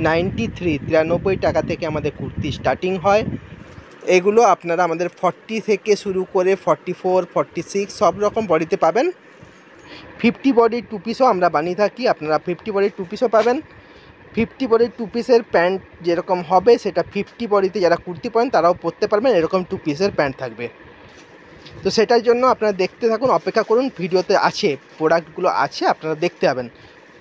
93 টাকা থেকে আমাদের কুর্তি স্টার্টিং হয়। এগুলো আপনারা আমাদের 40 থেকে শুরু করে 44, 46 সব রকম বডিতে পাবেন। 50 বডির 2 পিসও আমরা বানিয়ে থাকি, আপনারা 50 বডির 2 পিসও পাবেন। 50 বডির 2 পিসের প্যান্ট যেরকম হবে সেটা 50 বডিতে যারা কুর্তি পরেন তারাও পরতে পারবেন, এরকম 2 পিসের প্যান্ট থাকবে। তো সেটার জন্য আপনারা দেখতে থাকুন, অপেক্ষা করুন, ভিডিওতে আছে প্রোডাক্টগুলো আছে, আপনারা দেখতে পাবেন।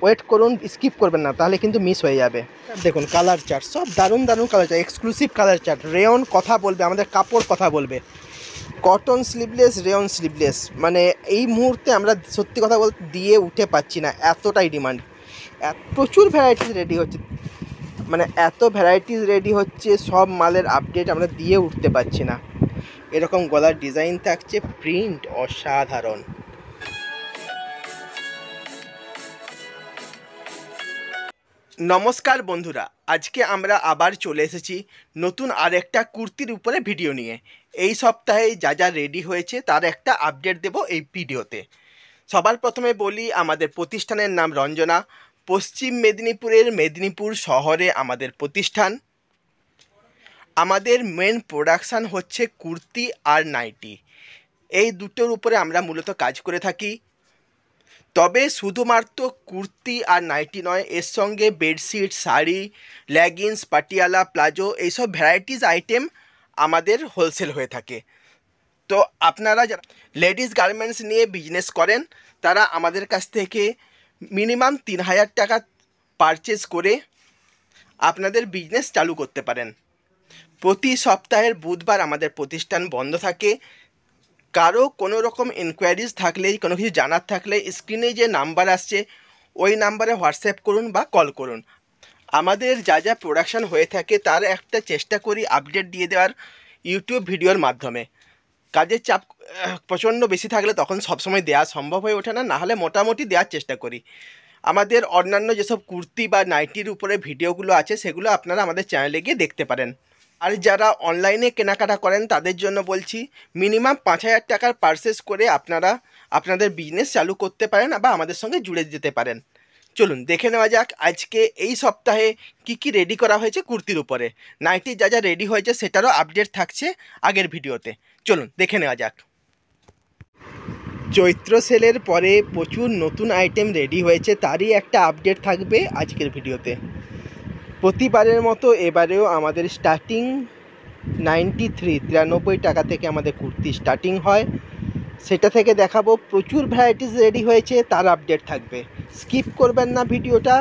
ওয়েট করুন, স্কিপ করবেন না, তাহলে কিন্তু মিস হয়ে যাবে। দেখুন কালার চার্ট, সব দারুণ দারুণ colour chart, exclusive colour chart. Rayon কথা বলবে, আমাদের কাপড় কথা বলবে। কটন স্লিভলেস, রেয়ন স্লিভলেস, মানে এই মুহূর্তে আমরা সত্যি কথা বলতে দিয়ে উঠে পাচ্ছি না, এতটাই ডিমান্ড। প্রচুর ভ্যারাইটিস রেডি হচ্ছে, মানে এত ভ্যারাইটিস রেডি হচ্ছে, সব মালের আপডেট আমরা দিয়ে উঠতে পারছি না। এরকম গলার ডিজাইন থাকছে, প্রিন্ট অসাধারণ। নমস্কার বন্ধুরা, আজকে আমরা আবার চলে এসেছি নতুন আরেকটা কুর্তির উপরে ভিডিও নিয়ে। এই সপ্তাহে যা যা রেডি হয়েছে তার একটা আপডেট দেব এই ভিডিওতে। সবার প্রথমে বলি, আমাদের প্রতিষ্ঠানের নাম রঞ্জনা। পশ্চিম মেদিনীপুরের মেদিনীপুর শহরে আমাদের প্রতিষ্ঠান। আমাদের মেন প্রোডাকশান হচ্ছে কুর্তি আর নাইটি, এই দুটোর উপরে আমরা মূলত কাজ করে থাকি। তবে শুধুমাত্র কুর্তি আর নাইটি নয়, এর সঙ্গে bedsheet, sari, leggings, Patiala, palazzo, এইসব ভ্যারাইটিস আইটেম আমাদের হোলসেল হয়ে থাকে। তো আপনারা যারা লেডিস গার্মেন্টস নিয়ে বিজনেস করেন তারা আমাদের কাছ থেকে মিনিমাম 3000 টাকা পারচেজ করে আপনাদের বিজনেস চালু করতে পারেন। প্রতি সপ্তাহের বুধবার আমাদের প্রতিষ্ঠান বন্ধ থাকে। কারো কোনো রকম ইনকোয়ারিজ থাকলে, কোনো কিছু জানার থাকলে স্ক্রিনে যে নাম্বার আসছে ওই নাম্বারে হোয়াটসঅ্যাপ করুন বা কল করুন। আমাদের যা যা প্রোডাকশান হয়ে থাকে তার একটা চেষ্টা করি আপডেট দিয়ে দেওয়ার ইউটিউব ভিডিওর মাধ্যমে। কাজের চাপ প্রচণ্ড বেশি থাকলে তখন সবসময় দেওয়া সম্ভব হয়ে ওঠে না, নাহলে মোটামুটি দেওয়ার চেষ্টা করি। আমাদের অন্যান্য যেসব কুর্তি বা নাইটির উপরে ভিডিওগুলো আছে সেগুলো আপনারা আমাদের চ্যানেলে গিয়ে দেখতে পারেন। আর যারা অনলাইনে কেনাকাটা করেন তাদের জন্য বলছি, মিনিমাম 5000 টাকার পারচেস করে আপনারা আপনাদের বিজনেস চালু করতে পারেন বা আমাদের সঙ্গে জুড়ে যেতে পারেন। চলুন দেখে নেওয়া যাক আজকে এই সপ্তাহে কি কি রেডি করা হয়েছে কুর্তির উপরে। নাইটি যা যা রেডি হয়েছে সেটারও আপডেট থাকছে আগের ভিডিওতে, চলুন দেখে নেওয়া যাক। চৈত্র সেলের পরে প্রচুর নতুন আইটেম রেডি হয়েছে, তারই একটা আপডেট থাকবে আজকের ভিডিওতে। প্রতিবারের মতো এবারেও আমাদের স্টার্টিং 93 টাকা থেকে আমাদের কুর্তি স্টার্টিং হয়, সেটা থেকে দেখাবো। প্রচুর ভ্যারাইটিস রেডি হয়েছে, তার আপডেট থাকবে। স্কিপ করবেন না ভিডিওটা।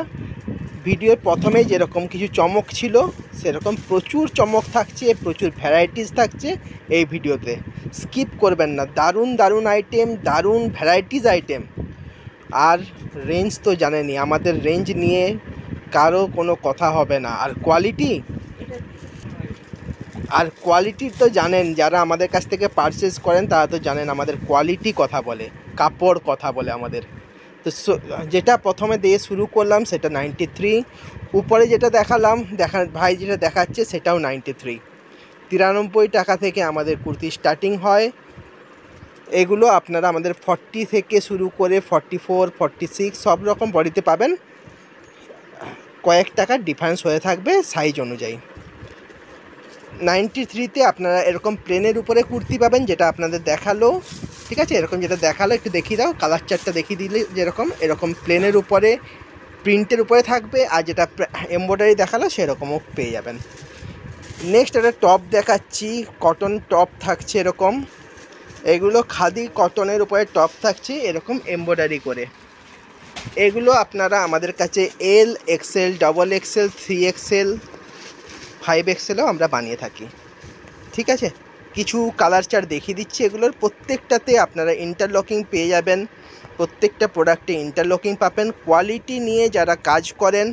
ভিডিওর প্রথমে যেরকম কিছু চমক ছিল সেরকম প্রচুর চমক থাকছে, প্রচুর ভ্যারাইটিস থাকছে এই ভিডিওতে। স্কিপ করবেন না, দারুণ দারুণ আইটেম, দারুণ ভ্যারাইটিস আইটেম। আর রেঞ্জ তো জানেনই, আমাদের রেঞ্জ নিয়ে কারো কোনো কথা হবে না। আর কোয়ালিটি তো জানেন, যারা আমাদের কাছ থেকে পারচেস করেন তারা তো জানেন আমাদের কোয়ালিটি কথা বলে, কাপড় কথা বলে আমাদের। তো যেটা প্রথমে দিয়ে শুরু করলাম সেটা 93, উপরে যেটা ভাই যেটা দেখাচ্ছে সেটাও 93 টাকা থেকে আমাদের কুর্তি স্টার্টিং হয়। এগুলো আপনারা আমাদের 40 থেকে শুরু করে 44, 46 সব রকম বডিতে পাবেন। কয়েক টাকার ডিফারেন্স হয়ে থাকবে সাইজ অনুযায়ী। 93তে আপনারা এরকম প্লেনের উপরে কুর্তি পাবেন, যেটা আপনাদের দেখালো, ঠিক আছে, এরকম যেটা দেখালো একটু দেখিয়ে দাও, কালার চার্টটা দেখিয়ে দিলে, যেরকম এরকম প্লেনের উপরে প্রিন্টের উপরে থাকবে, আর যেটা এমব্রয়ডারি দেখালো সেরকমও পেয়ে যাবেন। নেক্সট একটা টপ দেখাচ্ছি, কটন টপ থাকছে এরকম। এগুলো খাদি কটনের উপরে টপ থাকছে এরকম এমব্রয়ডারি করে। এগুলো আপনারা আমাদের কাছে এল, এক্সেল, ডবল এক্সেল, 3XL, 5XLও আমরা বানিয়ে থাকি, ঠিক আছে। কিছু কালার চার্ট দেখিয়ে দিচ্ছি, এগুলোর প্রত্যেকটাতে আপনারা ইন্টারলকিং পেয়ে যাবেন, প্রত্যেকটা প্রোডাক্টে ইন্টারলকিং পাবেন। কোয়ালিটি নিয়ে যারা কাজ করেন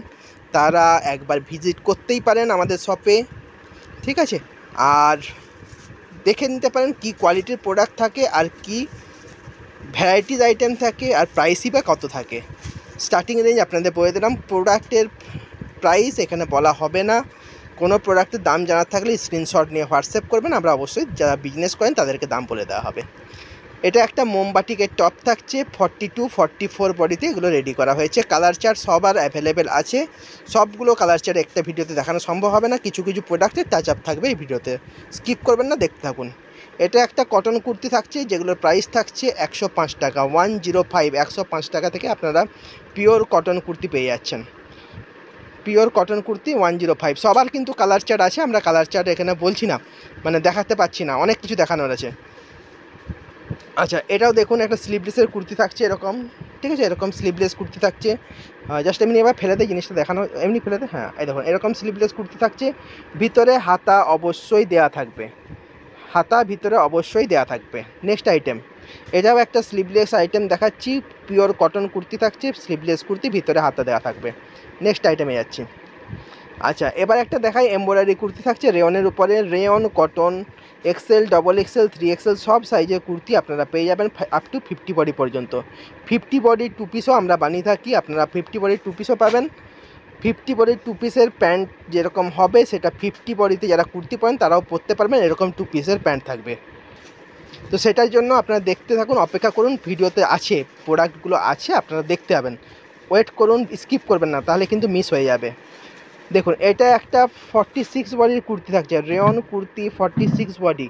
তারা একবার ভিজিট করতেই পারেন আমাদের শপে, ঠিক আছে। আর দেখে নিতে পারেন কি কোয়ালিটির প্রোডাক্ট থাকে আর কি ভ্যারাইটিস আইটেম থাকে আর প্রাইসই বা কত থাকে। স্টার্টিং রেঞ্জ আপনাদের বলে দিলাম, প্রোডাক্টের প্রাইস এখানে বলা হবে না। কোনো প্রোডাক্টের দাম জানার থাকলে স্ক্রিনশট নিয়ে হোয়াটসঅ্যাপ করবেন, আমরা অবশ্যই যারা বিজনেস করেন তাদেরকে দাম বলে দেওয়া হবে। এটা একটা মোমবাটিকের টপ থাকছে 42 44 বডিতে, এগুলো রেডি করা হয়েছে। কালার চার্ট সব আর অ্যাভেলেবেল আছে, সবগুলো কালার চার্ট একটা ভিডিওতে দেখানো সম্ভব হবে না, কিছু কিছু প্রোডাক্টের টাচ আপ থাকবে এই ভিডিওতে, স্কিপ করবেন না, দেখতে থাকুন। এটা একটা কটন কুর্তি থাকছে যেগুলোর প্রাইস থাকছে 105 টাকা, 105 105 টাকা থেকে আপনারা পিওর কটন কুর্তি পেয়ে যাচ্ছেন। Pure cotton kurti 105। সবার কিন্তু কালার চার্ট আছে, আমরা কালার চার্ট এখানে বলছি না, মানে দেখাতে পাচ্ছি না, অনেক কিছু দেখানোর আছে। আচ্ছা, এটাও দেখুন একটা স্লিভলেসের কুর্তি থাকছে এরকম, ঠিক আছে, এরকম স্লিভলেস কুর্তি থাকছে। জাস্ট এমনি এবার ফেলে দেয় জিনিসটা দেখানো, এমনি ফেলে দেয়, হ্যাঁ এই দেখুন এরকম স্লিভলেস কুর্তি থাকছে, ভিতরে হাতা অবশ্যই দেওয়া থাকবে, হাতা ভিতরে অবশ্যই দেওয়া থাকবে। নেক্সট আইটেম, এটাও একটা স্লিভলেস আইটেম দেখাচ্ছি, পিওর কটন কুর্তি থাকছে, স্লিভলেস কুর্তি, ভিতরে হাতা দেওয়া থাকবে। নেক্সট আইটেমে যাচ্ছি। আচ্ছা, এবার একটা দেখাই এমব্রয়ডারি কুর্তি থাকছে রেয়নের উপরে, rayon cotton XL, double XL, 3XL সব সাইজের কুর্তি আপনারা পেয়ে যাবেন আপ টু 50 বডি পর্যন্ত। 50 বডি 2 পিসও আমরা বানিয়ে থাকি, আপনারা 50 বডি 2 পিসও পাবেন। 50 বডি 2 পিসের প্যান্ট যেরকম হবে সেটা 50 বডিতে যারা কুর্তি পরেন তারাও পরতে পারবেন, এরকম 2 পিসের প্যান্ট থাকবে। তো সেটার জন্য আপনারা দেখতে থাকুন, অপেক্ষা করুন, ভিডিওতে আছে, প্রোডাক্টগুলো আছে, আপনারা দেখতে পাবেন, ওয়েট করুন, স্কিপ করবেন না, তাহলে কিন্তু মিস হয়ে যাবে। দেখুন এটা একটা 46 বডির কুর্তি থাকছে, রেয়ন কুর্তি 46 বডি,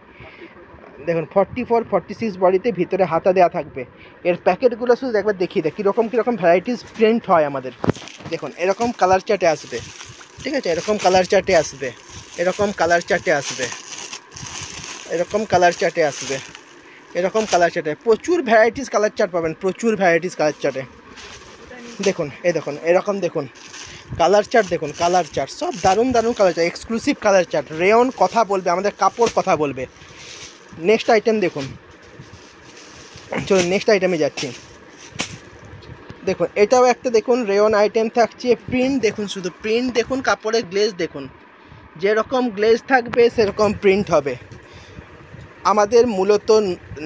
দেখুন 44 46 বডিতে, ভিতরে হাতা দেওয়া থাকবে। এর প্যাকেটগুলো শুধু একবার দেখিয়ে দেয় কীরকম কীরকম ভ্যারাইটিস প্রিন্ট হয় আমাদের। দেখুন এরকম কালার চার্টে আসবে, ঠিক আছে, এরকম কালার চার্টে আসবে, এরকম কালার চার্টে আসবে, এরকম কালার চার্টে আসবে, এরকম কালার চার্টে প্রচুর ভ্যারাইটিস কালার চার্ট পাবেন, প্রচুর ভ্যারাইটিস কালার চার্টে। দেখুন এই দেখুন এরকম দেখুন কালার চার্ট, দেখুন কালার চার্ট সব দারুণ দারুণ colour chart, exclusive colour chart, rayon কথা বলবে, আমাদের কাপড় কথা বলবে। নেক্সট আইটেম দেখুন, চলুন নেক্সট আইটেমে যাচ্ছি। দেখুন এটাও একটা দেখুন রেয়ন আইটেম থাকছে, প্রিন্ট দেখুন, শুধু প্রিন্ট দেখুন, কাপড়ের গ্লেজ দেখুন, যেরকম গ্লেজ থাকবে সেরকম প্রিন্ট হবে। আমাদের মূলত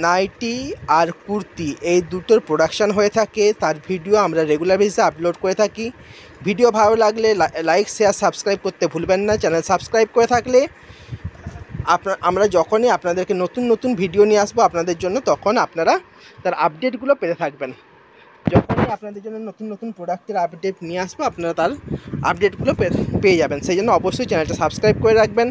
নাইটি আর কুর্তি এই দুটোর প্রোডাকশান হয়ে থাকে, তার ভিডিও আমরা রেগুলার বেসিসে আপলোড করে থাকি। ভিডিও ভালো লাগলে লাইক শেয়ার সাবস্ক্রাইব করতে ভুলবেন না। চ্যানেল সাবস্ক্রাইব করে থাকলে আমরা যখনই আপনাদেরকে নতুন নতুন ভিডিও নিয়ে আসবো আপনাদের জন্য, তখন আপনারা তার আপডেটগুলো পেতে থাকবেন। যখনই আপনাদের জন্য নতুন নতুন প্রোডাক্টের আপডেট নিয়ে আসবো আপনারা তার আপডেটগুলো পেয়ে যাবেন। সেই জন্য অবশ্যই চ্যানেলটা সাবস্ক্রাইব করে রাখবেন।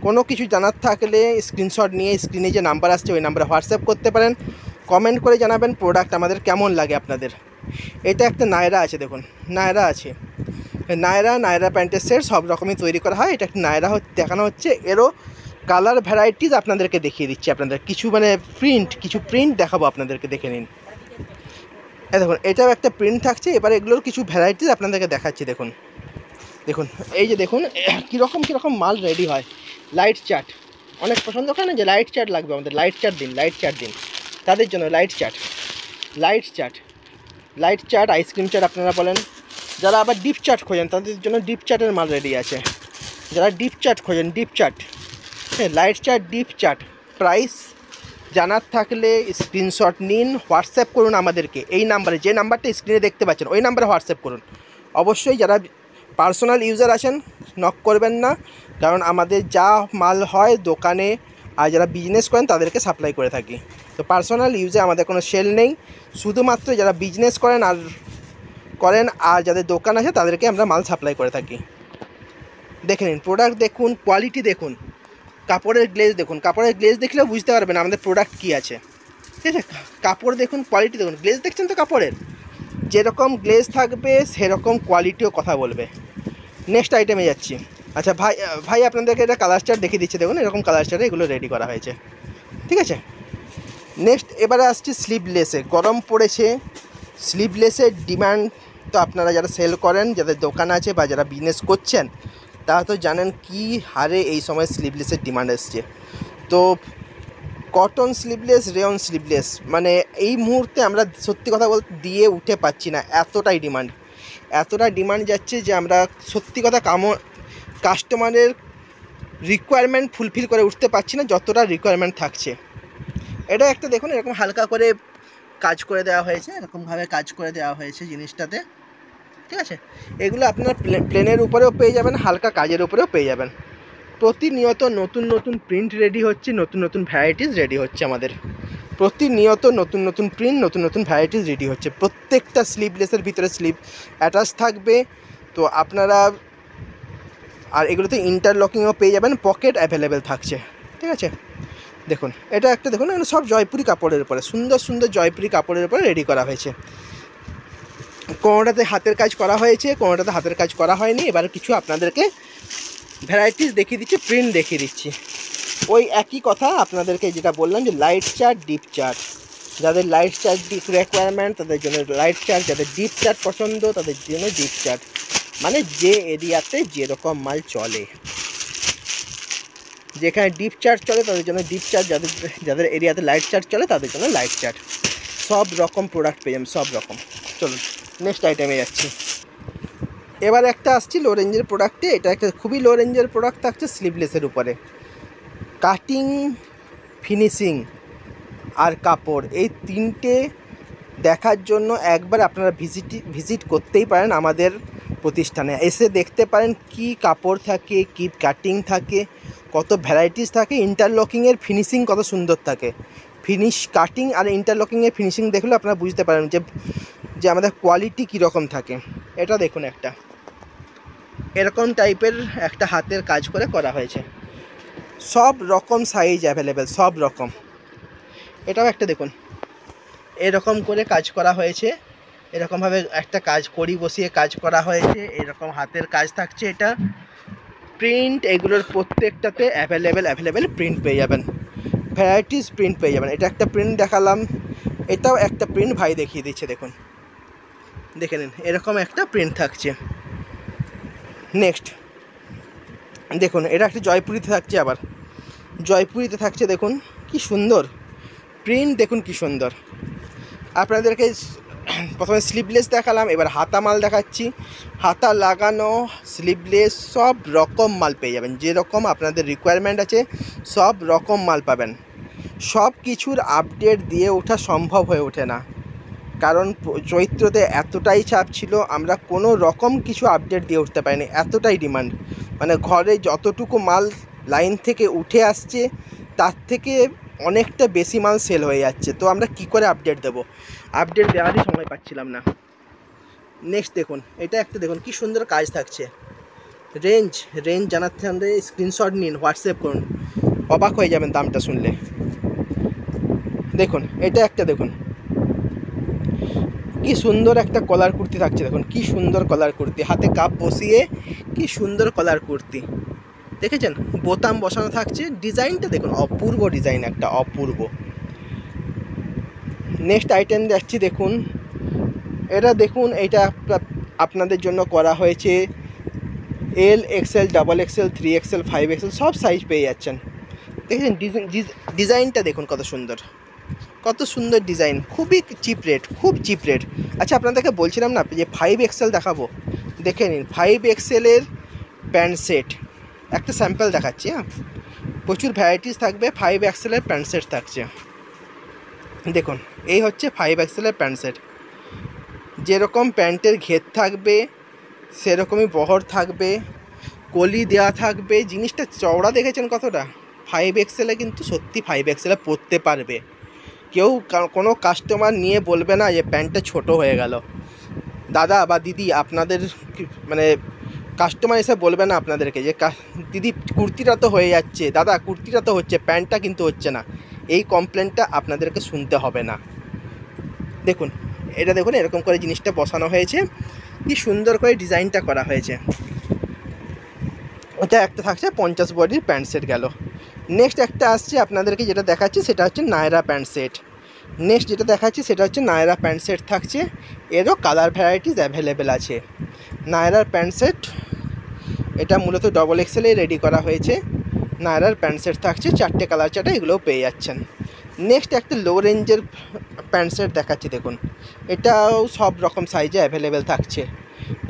কোনো কিছু জানার থাকলে স্ক্রিনশট নিয়ে স্ক্রিনে যে নাম্বার আসছে ওই নাম্বারে হোয়াটসঅ্যাপ করতে পারেন, কমেন্ট করে জানাবেন প্রোডাক্ট আমাদের কেমন লাগে আপনাদের। এটা একটা নায়রা আছে, দেখুন নায়রা আছে, নায়রা প্যান্টের সেট সব রকমই তৈরি করা হয়। এটা একটা নায়রা দেখানো হচ্ছে, এরও কালার ভ্যারাইটিস আপনাদেরকে দেখিয়ে দিচ্ছি, আপনাদের কিছু মানে কিছু প্রিন্ট দেখাবো আপনাদেরকে, দেখে নিন। দেখুন এটাও একটা প্রিন্ট থাকছে, এবার এগুলোর কিছু ভ্যারাইটিস আপনাদেরকে দেখাচ্ছি। দেখুন দেখুন এই যে দেখুন কীরকম কীরকম মাল রেডি হয়। লাইট চার্ট অনেক পছন্দ করে না, যে লাইট চার্ট লাগবে আমাদের, লাইট চার্ট দিন, লাইট চার্ট দিন, তাদের জন্য light chart, light chart, light chart, ice cream chart আপনারা বলেন। যারা আবার ডিপ চার্ট খোঁজেন তাদের জন্য ডিপ চার্টের মাল রেডি আছে। যারা ডিপ চার্ট খোঁজেন, ডিপ চার্ট, হ্যাঁ light chart, deep chart, price জানার থাকলে স্ক্রিনশট নিন, হোয়াটসঅ্যাপ করুন আমাদেরকে এই নাম্বারে, যে নাম্বারটা স্ক্রিনে দেখতে পাচ্ছেন ওই নাম্বারে হোয়াটসঅ্যাপ করুন। অবশ্যই যারা পার্সোনাল ইউজার আছেন নক করবেন না, কারণ আমাদের যা মাল হয় দোকানে আর যারা বিজনেস করেন তাদেরকে সাপ্লাই করে থাকি। তো পার্সোনাল ইউজে আমাদের কোনো সেল নেই, শুধুমাত্র যারা বিজনেস করেন আর যাদের দোকান আছে তাদেরকে আমরা মাল সাপ্লাই করে থাকি। দেখে নিন প্রোডাক্ট দেখুন, কোয়ালিটি দেখুন, কাপড়ের গ্লেজ দেখুন, কাপড়ের গ্লেজ দেখলেও বুঝতে পারবেন আমাদের প্রোডাক্ট কী আছে, ঠিক আছে। কাপড় দেখুন, কোয়ালিটি দেখুন, গ্লেজ দেখছেন তো কাপড়ের, যেরকম গ্লেজ থাকবে সেরকম কোয়ালিটিও কথা বলবে। নেক্সট আইটেমে যাচ্ছি। আচ্ছা ভাই আপনাদেরকে এটা কালার চার্ট দেখিয়ে দিচ্ছে, দেখুন এরকম কালার চার্টে এগুলো রেডি করা হয়েছে, ঠিক আছে। নেক্সট এবারে আসছি স্লিভলেসে, গরম পড়েছে, স্লিভলেসের ডিমান্ড তো আপনারা যারা সেল করেন, যাদের দোকান আছে বা যারা বিজনেস করছেন তারা তো জানেন কি হারে এই সময় স্লিভলেসের ডিমান্ড এসছে। তো কটন স্লিভলেস, রেয়ন স্লিভলেস, মানে এই মুহূর্তে আমরা সত্যি কথা বলতে দিয়ে উঠে পাচ্ছি না, এতটাই ডিমান্ড যাচ্ছে যে আমরা সত্যি কথা কাস্টমারের রিকোয়ারমেন্ট ফুলফিল করে উঠতে পারছি না যতটা রিকোয়ারমেন্ট থাকছে। এটা একটা দেখুন এরকম হালকা করে কাজ করে দেওয়া হয়েছে, এরকমভাবে কাজ করে দেওয়া হয়েছে জিনিসটাতে, ঠিক আছে। এগুলো আপনার প্লেনের উপরেও পেয়ে যাবেন, হালকা কাজের উপরেও পেয়ে যাবেন। প্রতিনিয়ত নতুন নতুন প্রিন্ট রেডি হচ্ছে, নতুন নতুন ভ্যারাইটিস রেডি হচ্ছে আমাদের। প্রতিনিয়ত নতুন নতুন প্রিন্ট, নতুন নতুন ভ্যারাইটিস রেডি হচ্ছে। প্রত্যেকটা স্লিভলেসের ভিতরে স্লিভ অ্যাটাচ থাকবে। তো আপনারা আর এগুলোতে ইন্টারলকিংও পেয়ে যাবেন, পকেট অ্যাভেলেবেল থাকছে, ঠিক আছে। দেখুন এটা একটা, দেখুন সব জয়পুরি কাপড়ের উপরে, সুন্দর সুন্দর জয়পুরি কাপড়ের উপরে রেডি করা হয়েছে। কোনোটাতে হাতের কাজ করা হয়েছে, কোনোটাতে হাতের কাজ করা হয়নি। এবার কিছু আপনাদেরকে ভ্যারাইটিস দেখিয়ে দিচ্ছি, প্রিন্ট দেখিয়ে দিচ্ছি। ওই একই কথা আপনাদেরকে যেটা বললাম, যে লাইট চার্ট, ডিপ চার্ট। যাদের লাইট চার্ট রিকোয়ারমেন্ট তাদের জন্য লাইট চার্ট, যাদের ডিপ চার্ট পছন্দ তাদের জন্য ডিপ চার্ট। মানে যে এরিয়াতে যেরকম মাল চলে, যেখানে ডিপ চার্ট চলে তাদের জন্য ডিপ চার্ট, যাদের যাদের এরিয়াতে লাইট চার্ট চলে তাদের জন্য লাইট চার্ট। সব রকম প্রোডাক্ট পেয়ে যাবেন, সব রকম। চলুন নেক্সট আইটেমে যাচ্ছি। এবার একটা আসছি লো রেঞ্জের প্রোডাক্টে। এটা একটা খুবই লো রেঞ্জের প্রোডাক্ট থাকছে স্লিভলেসের উপরে। কাটিং, ফিনিশিং আর কাপড়, এই তিনটে দেখার জন্য একবার আপনারা ভিজিট করতেই পারেন আমাদের প্রতিষ্ঠানে। এসে দেখতে পারেন কি কাপড় থাকে, কি কাটিং থাকে, কত ভ্যারাইটিস থাকে, ইন্টারলকিংয়ের ফিনিশিং কত সুন্দর থাকে। কাটিং আর ইন্টারলকিংয়ের ফিনিশিং দেখলে আপনারা বুঝতে পারেন যে আমাদের কোয়ালিটি কীরকম থাকে। এটা দেখুন, একটা এরকম টাইপের একটা হাতের কাজ করে করা হয়েছে, সব রকম সাইজ অ্যাভেলেবেল, সব রকম। এটাও একটা দেখুন, এরকম করে কাজ করা হয়েছে, এরকমভাবে একটা কাজ করি বসিয়ে কাজ করা হয়েছে, এরকম হাতের কাজ থাকছে। এটা প্রিন্ট, এগুলোর প্রত্যেকটাতে অ্যাভেলেবেল প্রিন্ট পেয়ে যাবেন, ভ্যারাইটিস প্রিন্ট পেয়ে যাবেন। এটা একটা প্রিন্ট দেখালাম, এটাও একটা প্রিন্ট ভাই দেখিয়ে দিচ্ছে, দেখুন, দেখে নিন, এরকম একটা প্রিন্ট থাকছে। নেক্সট দেখুন, এটা একটা জয়পুরিতে থাকছে, আবার জয়পুরিতে থাকছে। দেখুন কি সুন্দর প্রিন্ট, দেখুন কি সুন্দর। আপনাদেরকে প্রথমে স্লিভলেস দেখালাম, এবার হাতা মাল দেখাচ্ছি। হাতা লাগানো, স্লিভলেস, সব রকম মাল পেয়ে যাবেন। যেরকম আপনাদের রিকোয়ারমেন্ট আছে সব রকম মাল পাবেন। সব কিছুর আপডেট দিয়ে ওঠা সম্ভব হয়ে ওঠে না, কারণ চৈত্রতে এতটাই চাপ ছিল, আমরা কোনো রকম কিছু আপডেট দিয়ে উঠতে পারিনি, এতটাই ডিমান্ড। মানে ঘরে যতটুকু মাল লাইন থেকে উঠে আসছে তার থেকে অনেকটা বেশি মাল সেল হয়ে যাচ্ছে। তো আমরা কি করে আপডেট দেবো, আপডেট দেওয়ারই সময় পাচ্ছিলাম না। নেক্সট দেখুন, এটা একটা দেখুন কি সুন্দর কাজ থাকছে। রেঞ্জ জানাতে হলে স্ক্রিনশট নিন, হোয়াটসঅ্যাপ করুন, অবাক হয়ে যাবেন দামটা শুনলে। দেখুন এটা একটা, দেখুন কি সুন্দর একটা কলার কুর্তি থাকছে। দেখুন কি সুন্দর কলার কুর্তি, হাতে কাপ বসিয়ে কি সুন্দর কলার কুর্তি, দেখেছেন? বোতাম বসানো থাকছে, ডিজাইনটা দেখুন, অপূর্ব ডিজাইন, একটা অপূর্ব। নেক্সট আইটেম যাচ্ছি, দেখুন এটা দেখুন, এটা আপনাদের জন্য করা হয়েছে। এল, Excel, double XL, 3XL, 5XL সব সাইজ পেয়ে যাচ্ছেন। দেখেছেন ডিজাইনটা দেখুন কত সুন্দর, কত সুন্দর ডিজাইন, খুবই চিপ রেট, খুব চিপ রেট। আচ্ছা আপনাদেরকে বলছিলাম না যে 5XL দেখাবো, দেখে নিন 5XL-এর প্যান্ট সেট, একটা স্যাম্পল দেখাচ্ছি। হ্যাঁ, প্রচুর ভ্যারাইটিস থাকবে। 5XL-এর প্যান্ট সেট থাকছে, দেখুন এই হচ্ছে 5XL-এর প্যান্ট সেট। যেরকম প্যান্টের ঘের থাকবে সেরকমই বহর থাকবে, কলি দেওয়া থাকবে, জিনিসটা চওড়া দেখেছেন কতটা। 5XL-এ কিন্তু সত্যি 5XL-এ পরতে পারবে, কেউ কোনো কাস্টমার নিয়ে বলবে না যে প্যান্টটা ছোট হয়ে গেল। দাদা বা দিদি, আপনাদের মানে কাস্টমার এসে বলবে না আপনাদেরকে যে দিদি কুর্তিটা তো হয়ে যাচ্ছে, দাদা কুর্তিটা তো হচ্ছে, প্যান্টটা কিন্তু হচ্ছে না। এই কমপ্লেনটা আপনাদেরকে শুনতে হবে না। দেখুন এটা দেখুন, এরকম করে জিনিসটা বসানো হয়েছে, কি সুন্দর করে ডিজাইনটা করা হয়েছে। এটা একটা থাকছে 50 বডির প্যান্ট সেট গেল। নেক্সট একটা আসছে আপনাদেরকে, যেটা দেখাচ্ছি সেটা হচ্ছে নায়রা প্যান্ট সেট। নেক্সট যেটা দেখাচ্ছি সেটা হচ্ছে নায়রা প্যান্ট সেট থাকছে, এরও কালার ভ্যারাইটিস অ্যাভেলেবেল আছে। নায়রার প্যান্ট সেট, এটা মূলত ডবল এক্সেলেই রেডি করা হয়েছে। নায়রার প্যান্ট সেট থাকছে, 4টে কালার চার্টে এগুলোও পেয়ে যাচ্ছেন। নেক্সট একটা লো রেঞ্জের প্যান্ট সেট দেখাচ্ছি, দেখুন এটাও সব রকম সাইজে অ্যাভেলেবেল থাকছে,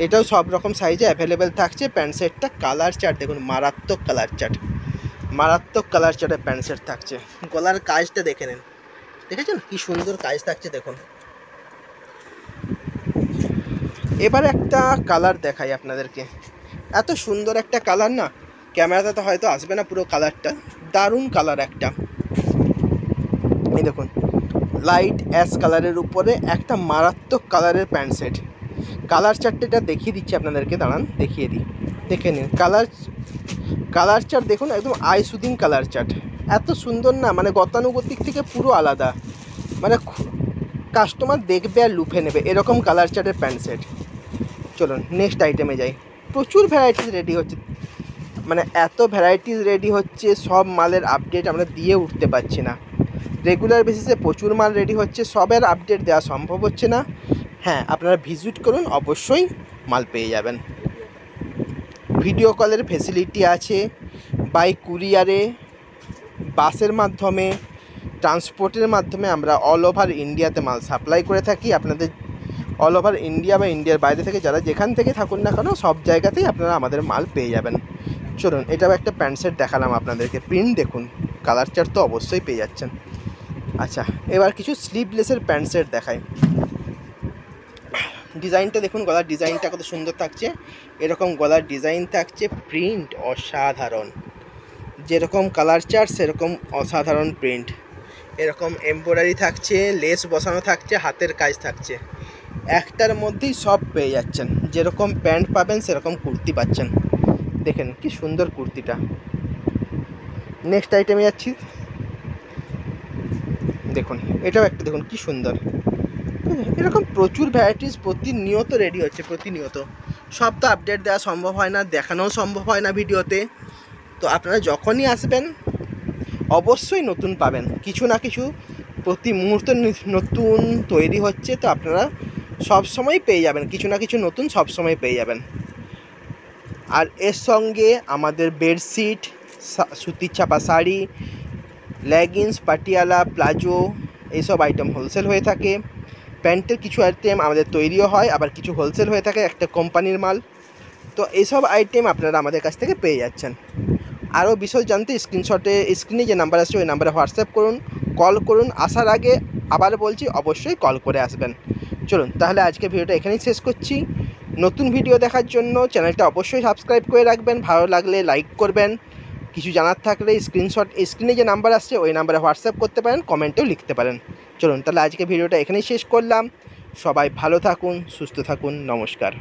এটাও সব রকম সাইজে অ্যাভেলেবেল থাকছে। প্যান্ট সেটটা কালার চার্ট দেখুন, মারাত্মক কালার চার্ট, মারাত্মক কালার চার্টের প্যান্ট সেট থাকছে। গলার কাজটা দেখে নিন, দেখেছেন কি সুন্দর কাজ থাকছে, দেখুন। এবার একটা কালার দেখাই আপনাদেরকে, এত সুন্দর একটা কালার না, ক্যামেরাতে তো হয়তো আসবে না পুরো কালারটা, দারুণ কালার একটা। এই দেখুন লাইট অ্যাশ কালারের উপরে একটা মারাত্মক কালারের প্যান্ট সেট। কালার চার্টটা দেখিয়ে দিচ্ছি আপনাদেরকে, দাঁড়ান দেখিয়ে দিই, দেখে নিন। কালার চার্ট দেখুন, একদম আই সুদিং কালার চার্ট, এত সুন্দর না, মানে গতানুগতিক থেকে পুরো আলাদা, মানে কাস্টমার দেখবে আর লুফে নেবে এরকম কালার চার্টের প্যান্ট সেট। চলুন নেক্সট আইটেমে যাই। প্রচুর ভ্যারাইটিস রেডি হচ্ছে, মানে এত ভ্যারাইটিস রেডি হচ্ছে, সব মালের আপডেট আমরা দিয়ে উঠতে পারছি না। রেগুলার বেসিসে প্রচুর মাল রেডি হচ্ছে, সবের আপডেট দেওয়া সম্ভব হচ্ছে না। হ্যাঁ, আপনারা ভিজিট করুন, অবশ্যই মাল পেয়ে যাবেন। ভিডিও কলের ফেসিলিটি আছে, বাই কুরিয়ারে, বাসের মাধ্যমে, ট্রান্সপোর্টের মাধ্যমে আমরা অল ওভার ইন্ডিয়াতে মাল সাপ্লাই করে থাকি। আপনাদের অল ওভার ইন্ডিয়া বা ইন্ডিয়ার বাইরে থেকে যারা যেখান থেকে থাকুন না কেন, সব জায়গাতেই আপনারা আমাদের মাল পেয়ে যাবেন। চলুন, এটাও একটা প্যান্ট সেট দেখালাম আপনাদেরকে, প্রিন্ট দেখুন, কালার চার্ট তো অবশ্যই পেয়ে যাচ্ছেন। আচ্ছা, এবার কিছু স্লিভলেসের প্যান্ট সেট দেখাই। ডিজাইনটা দেখুন, গলার ডিজাইনটা কত সুন্দর থাকছে, এরকম গলার ডিজাইন থাকছে, প্রিন্ট অসাধারণ, যেরকম কালার চার্ট সেরকম অসাধারণ প্রিন্ট, এরকম এমব্রয়ডারি থাকছে, লেস বসানো থাকছে, হাতের কাজ থাকছে, একটার মধ্যেই সব পেয়ে যাচ্ছেন। যেরকম প্যান্ট পাবেন সেরকম কুর্তি পাচ্ছেন। দেখেন কি সুন্দর কুর্তিটা। নেক্সট আইটেমে যাচ্ছি, দেখুন এটাও একটা, দেখুন কি সুন্দর। এরকম প্রচুর ভ্যারাইটিস প্রতিনিয়ত রেডি হচ্ছে, প্রতিনিয়ত। সব তো আপডেট দেওয়া সম্ভব হয় না, দেখানোও সম্ভব হয় না ভিডিওতে। তো আপনারা যখনই আসবেন অবশ্যই নতুন পাবেন, কিছু না কিছু প্রতি মুহূর্তে নতুন তৈরি হচ্ছে, তো আপনারা সব সময় পেয়ে যাবেন, কিছু না কিছু নতুন সব সময় পেয়ে যাবেন। আর এর সঙ্গে আমাদের বেডশিট, সুতির ছাপা শাড়ি, লেগিংস, পাটিয়ালা, প্লাজো, এইসব আইটেম হোলসেল হয়ে থাকে। প্যান্টের কিছু আইটেম আমাদের তৈরিও হয়, আবার কিছু হোলসেল হয়ে থাকে, একটা কোম্পানির মাল। তো এইসব আইটেম আপনারা আমাদের কাছ থেকে পেয়ে যাচ্ছেন। আরও বিষয় জানতে স্ক্রিনে যে নাম্বার আসছে ওই নাম্বারে হোয়াটসঅ্যাপ করুন, কল করুন। আসার আগে আবার বলছি, অবশ্যই কল করে আসবেন। চলুন তাহলে আজকে ভিডিওটা এখানেই শেষ করছি। নতুন ভিডিও দেখার জন্য চ্যানেলটা অবশ্যই সাবস্ক্রাইব করে রাখবেন, ভালো লাগলে লাইক করবেন। কিছু জানার থাকলে স্ক্রিনে যে নাম্বার আসছে ওই নাম্বারে হোয়াটসঅ্যাপ করতে পারেন, কমেন্টেও লিখতে পারেন। চলুন তাহলে আজকে ভিডিওটা এখানেই শেষ করলাম। সবাই ভালো থাকুন, সুস্থ থাকুন, নমস্কার।